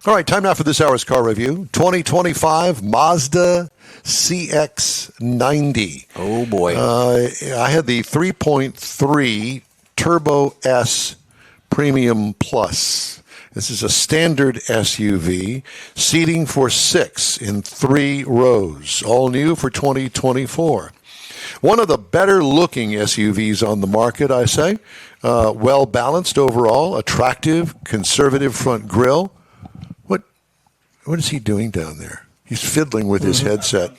All right, time now for this hour's car review. 2025 Mazda CX90. Oh, boy. I had the 3.3 Turbo S Premium Plus. This is a standard SUV, seating for 6 in 3 rows, all new for 2024. One of the better-looking SUVs on the market, I say. Well-balanced overall, attractive, conservative front grille. What is he doing down there? He's fiddling with his headset.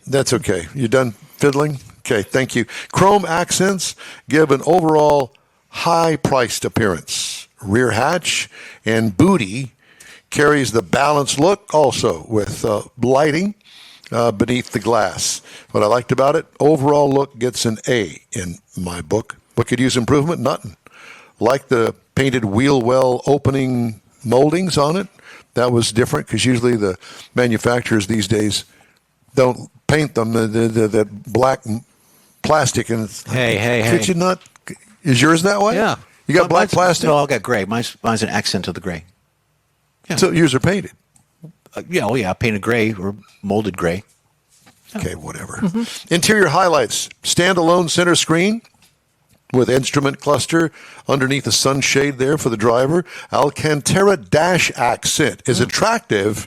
That's okay. You done fiddling? Okay, thank you. Chrome accents give an overall high-priced appearance. Rear hatch and booty carries the balanced look also with lighting beneath the glass. What I liked about it, overall look gets an A in my book. What could use improvement? Nothing. Like the painted wheel well opening moldings on it. That was different because usually the manufacturers these days don't paint them, that black plastic. And it's Hey. you not? Is yours that way? Yeah. You got black plastic? No, I got gray. Mine's an accent of the gray. Yeah. So yours are painted? Painted gray or molded gray. Okay, whatever. Interior highlights. Standalone center screen with instrument cluster underneath the sunshade there for the driver. Alcantara dash accent is attractive,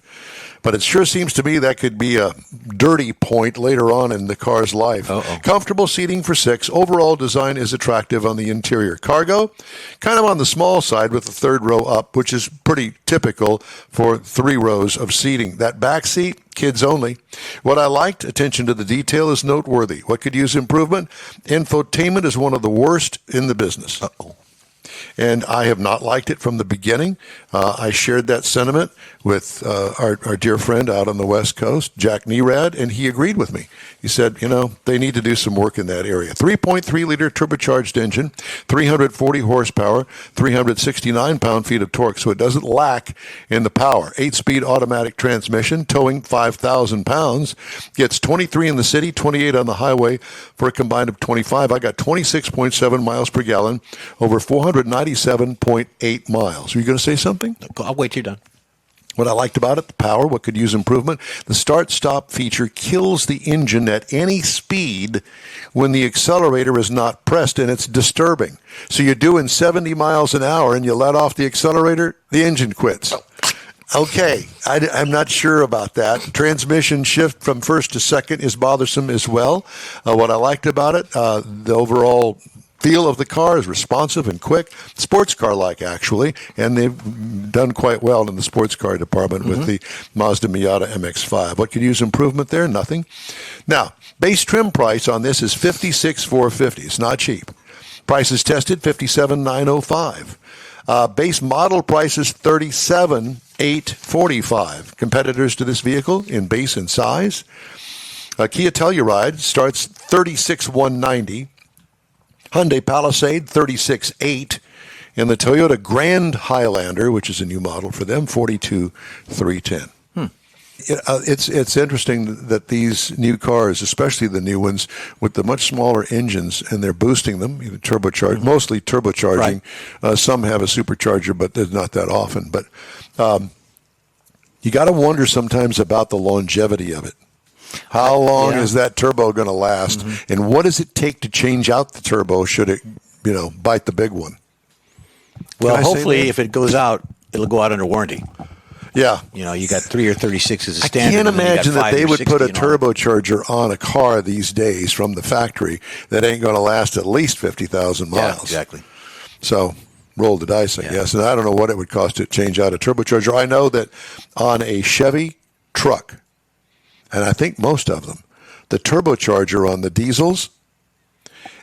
but it sure seems to me that could be a dirty point later on in the car's life. Comfortable seating for 6. Overall design is attractive on the interior. Cargo, kind of on the small side with the third row up, which is pretty typical for 3 rows of seating. That back seat, kids only. What I liked, attention to the detail, is noteworthy. What could use improvement? Infotainment is one of the worst in the business. And I have not liked it from the beginning. I shared that sentiment with our dear friend out on the West Coast, Jack Nerad, and he agreed with me. He said, they need to do some work in that area. 3.3-liter turbocharged engine, 340 horsepower, 369 pound-feet of torque, so it doesn't lack in the power. 8-speed automatic transmission, towing 5,000 pounds, gets 23 in the city, 28 on the highway for a combined of 25. I got 26.7 miles per gallon over 497.8 miles. Are you going to say something? I'll wait till you're done. What I liked about it, the power, what could use improvement. The start-stop feature kills the engine at any speed when the accelerator is not pressed, and it's disturbing. So you're doing 70 miles an hour and you let off the accelerator, the engine quits. Okay, I'm not sure about that. Transmission shift from first to second is bothersome as well. What I liked about it, the overall feel of the car is responsive and quick, sports car-like actually, and they've done quite well in the sports car department with the Mazda Miata MX-5. What could use improvement there? Nothing. Now, base trim price on this is $56,450. It's not cheap. Prices tested $57,905. Base model price is $37,845. Competitors to this vehicle in base and size. Kia Telluride starts $36,190. Hyundai Palisade, $36,800, and the Toyota Grand Highlander, which is a new model for them, $42,310. It's interesting that these new cars, especially the new ones, with the much smaller engines, and they're boosting them, turbocharged, mostly turbocharging. Right. Some have a supercharger, but they're not that often. But you got to wonder sometimes about the longevity of it. How long is that turbo going to last? And what does it take to change out the turbo should it, bite the big one? Well, hopefully if it goes out, it'll go out under warranty. Yeah. You got 3 or 36 as a standard. I can't imagine that they would put a turbocharger on a car these days from the factory that ain't going to last at least 50,000 miles. Yeah, exactly. So roll the dice, I guess. And I don't know what it would cost to change out a turbocharger. I know that on a Chevy truck, and I think most of them, the turbocharger on the diesels,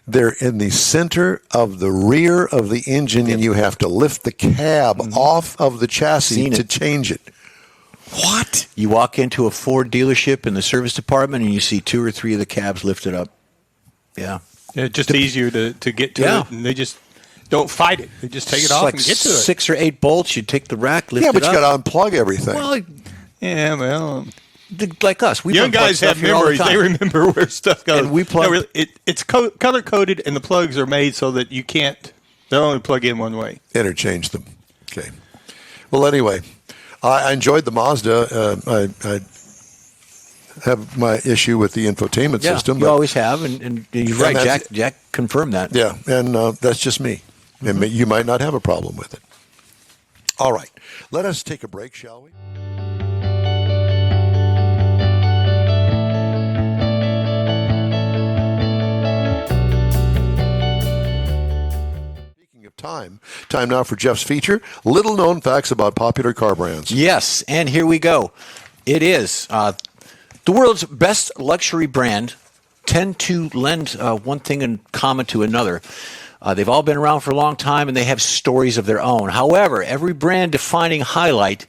they're in the center of the rear of the engine, and you have to lift the cab off of the chassis to change it. What? You walk into a Ford dealership in the service department, and you see 2 or 3 of the cabs lifted up. Yeah. It's just easier to get to it, and they just don't fight it. They just take it off and get to it. 6 or 8 bolts, you take the rack, lift it up. Yeah, but you got to unplug everything. Well, well... like us. Young guys have memories. They remember where stuff goes. And we plug. No, it's color-coded, and the plugs are made so that you can't – they'll only plug in one way. Interchange them. Okay. Well, anyway, I enjoyed the Mazda. I have my issue with the infotainment system. You always have, and you're right. Jack confirmed that. Yeah, and that's just me. And you might not have a problem with it. All right, let us take a break, shall we? Speaking of time now for Jeff's feature, little known facts about popular car brands. Yes, and here we go. It is the world's best luxury brand tend to lend one thing in common to another. They've all been around for a long time, and they have stories of their own. However, every brand-defining highlight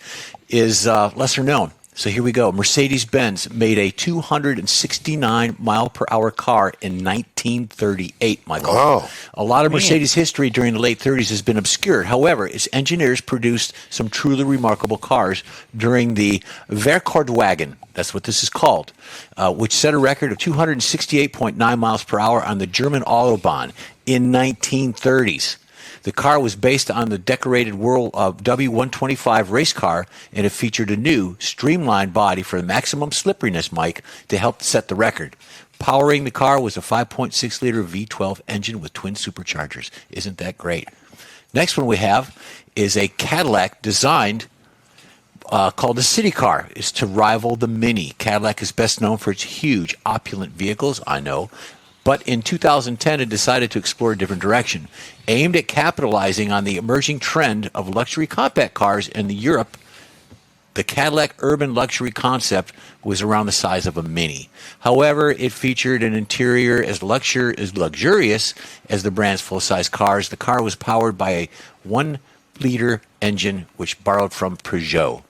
is lesser known. So here we go. Mercedes-Benz made a 269-mile-per-hour car in 1938, Michael. Wow. A lot of Mercedes history during the late 30s has been obscured. However, its engineers produced some truly remarkable cars during the Verkehrswagen, that's what this is called, which set a record of 268.9 miles per hour on the German Autobahn in 1930s. The car was based on the decorated World W125 race car, and it featured a new, streamlined body for maximum slipperiness, Mike, to help set the record. Powering the car was a 5.6-liter V12 engine with twin superchargers. Isn't that great? Next one we have is a Cadillac designed called the City Car. It's to rival the Mini. Cadillac is best known for its huge, opulent vehicles, I know. But in 2010, it decided to explore a different direction. Aimed at capitalizing on the emerging trend of luxury compact cars in Europe, the Cadillac urban luxury concept was around the size of a Mini. However, it featured an interior as luxurious as the brand's full-size cars. The car was powered by a 1-liter engine, which borrowed from Peugeot.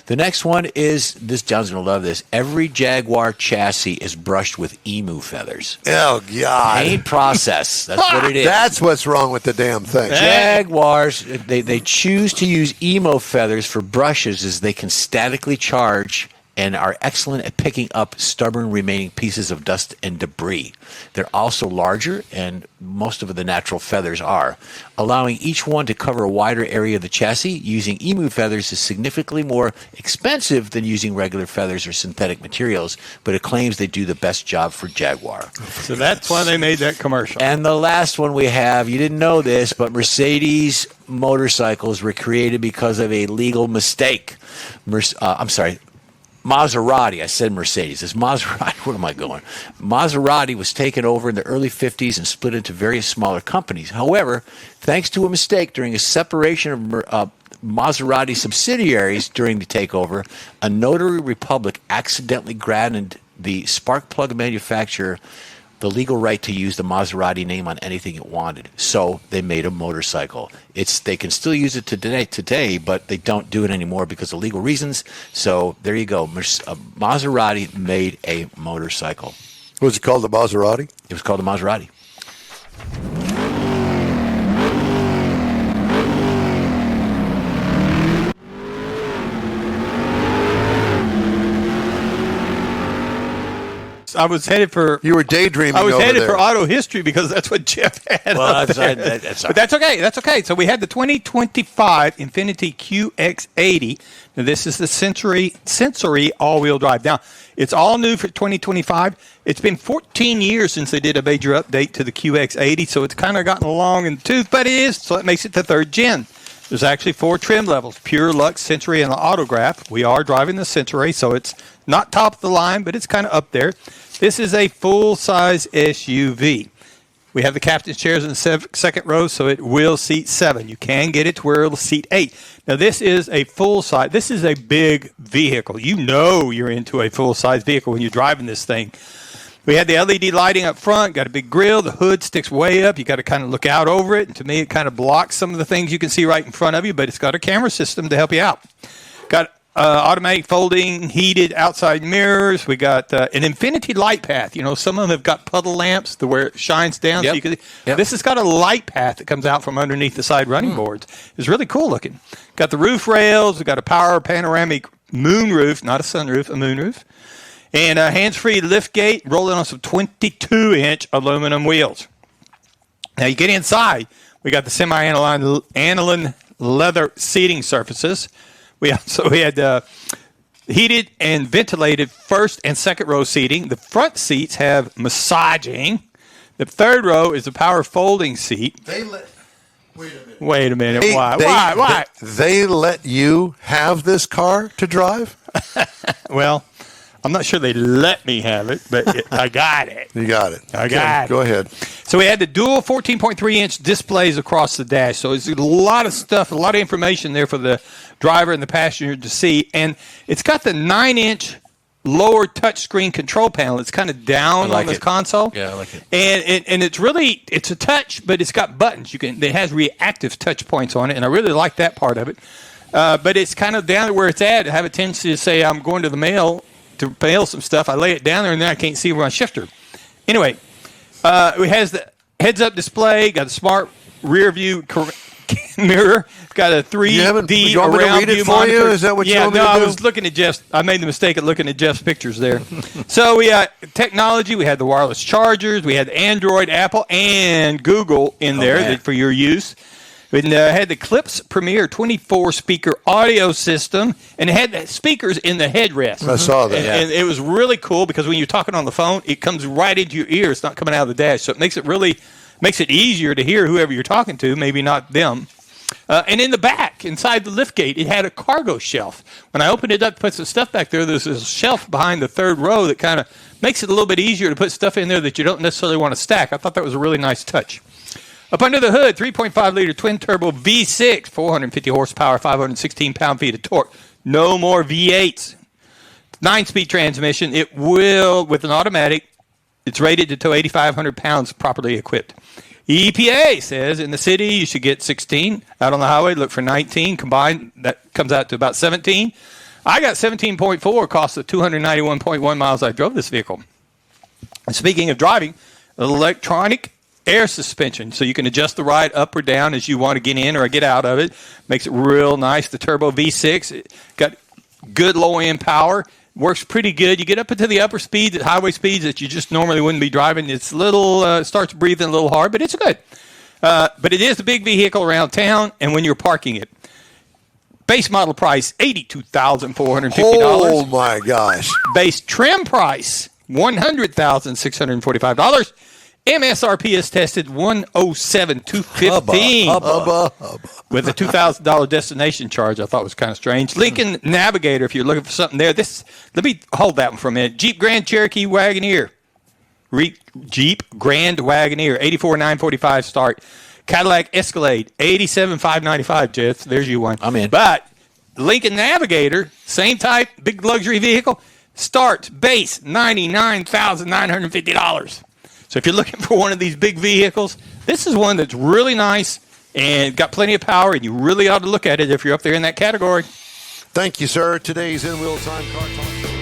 The next one is, this John's going to love this. Every Jaguar chassis is brushed with emu feathers. Oh, God. Paint process. That's what it is. That's what's wrong with the damn thing. Jaguars, they choose to use emo feathers for brushes as they can statically charge and are excellent at picking up stubborn remaining pieces of dust and debris. They're also larger, and most of the natural feathers are, allowing each one to cover a wider area of the chassis. Using emu feathers is significantly more expensive than using regular feathers or synthetic materials, but it claims they do the best job for Jaguar. So that's why they made that commercial. And the last one we have, you didn't know this, but Mercedes motorcycles were created because of a legal mistake. Maserati. I said Mercedes. It's Maserati. Where am I going? Maserati was taken over in the early 50s and split into various smaller companies. However, thanks to a mistake during a separation of Maserati subsidiaries during the takeover, a notary public accidentally granted the spark plug manufacturer the legal right to use the Maserati name on anything it wanted. So they made a motorcycle. They can still use it today, but they don't do it anymore because of legal reasons. So there you go. Maserati made a motorcycle. Was it called the Maserati? It was called the Maserati. I was headed for. You were daydreaming. I was over headed there. for auto history because that's what Jeff had. Well, but that's okay. That's okay. So we had the 2025 Infiniti QX80. Now this is the sensory all-wheel drive. Now it's all new for 2025. It's been 14 years since they did a major update to the QX80, so it's kind of gotten long in the tooth, but it is. So it makes it the third gen. There's actually 4 trim levels: Pure, Luxe, Sensory, and Autograph. We are driving the Sensory, so it's not top of the line, but it's kind of up there. This is a full-size SUV. We have the captain's chairs in the second row, so it will seat 7. You can get it to where it'll seat 8. Now, this is a full-size. This is a big vehicle. You know you're into a full-size vehicle when you're driving this thing. We had the LED lighting up front, got a big grille. The hood sticks way up. You got to kind of look out over it. And to me, it kind of blocks some of the things you can see right in front of you, but it's got a camera system to help you out. Got automatic folding, heated outside mirrors. We got an Infiniti light path. You know, some of them have got puddle lamps to where it shines down. Yep. So you can, Yep. This has got a light path that comes out from underneath the side running boards. It's really cool looking. Got the roof rails. We got a power panoramic moonroof, not a sunroof, a moonroof. And a hands-free lift gate rolling on some 22-inch aluminum wheels. Now you get inside. We got the semi-aniline leather seating surfaces. We had heated and ventilated first and second row seating. The front seats have massaging. The third row is a power folding seat. Wait a minute. Why? They let you have this car to drive? Well, I'm not sure they let me have it, but I got it. You got it. I got it. Go ahead. So we had the dual 14.3-inch displays across the dash. So it's a lot of stuff, a lot of information there for the driver and the passenger to see. And it's got the 9-inch lower touchscreen control panel. It's kind of down on this console. Yeah, I like it. And it's a touch, but it's got buttons. It has reactive touch points on it, and I really like that part of it. But it's kind of down to where it's at. I have a tendency to say I'm going to the mail to mail some stuff. I lay it down there, and then I can't see where my shifter. Anyway, it has the heads-up display, got a smart rear view mirror, got a 3D around view monitor. You? Is that what you want me to do? I was looking at Jeff's. I made the mistake of looking at Jeff's pictures there. So we had technology. We had the wireless chargers. We had Android, Apple, and Google in there for your use. We had the Clips Premier 24-speaker audio system, and it had the speakers in the headrest. I saw that. And it was really cool because when you're talking on the phone, it comes right into your ear. It's not coming out of the dash, so it makes it easier to hear whoever you're talking to, maybe not them. And in the back, inside the liftgate, it had a cargo shelf. When I opened it up to put some stuff back there, there's this shelf behind the third row that kind of makes it a little bit easier to put stuff in there that you don't necessarily want to stack. I thought that was a really nice touch. Up under the hood, 3.5-liter twin-turbo V6, 450 horsepower, 516 pound-feet of torque. No more V8s. 9-speed transmission. It will, with an automatic, it's rated to tow 8,500 pounds properly equipped. EPA says in the city you should get 16. Out on the highway, look for 19. Combined, that comes out to about 17. I got 17.4, cost of 291.1 miles I drove this vehicle. And speaking of driving, electronic air suspension, so you can adjust the ride up or down as you want to get in or get out of it. Makes it real nice. The turbo V6, it got good low-end power. Works pretty good. You get up into the upper speeds, at highway speeds that you just normally wouldn't be driving. It's starts breathing a little hard, but it's good. But it is a big vehicle around town, and when you're parking it. Base model price, $82,450. Oh, my gosh. Base trim price, $100,645. MSRP is tested $107,215 with a $2,000 destination charge. I thought was kind of strange. Lincoln Navigator, if you're looking for something there. Let me hold that one for a minute. Jeep Grand Cherokee Wagoneer. Jeep Grand Wagoneer, $84,945 start. Cadillac Escalade, $87,595. Jeff, there's you one. I'm in. But Lincoln Navigator, same type, big luxury vehicle, starts base $99,950. So if you're looking for one of these big vehicles, this is one that's really nice and got plenty of power, and you really ought to look at it if you're up there in that category. Thank you, sir. Today's In Wheel Time Car Talk Show.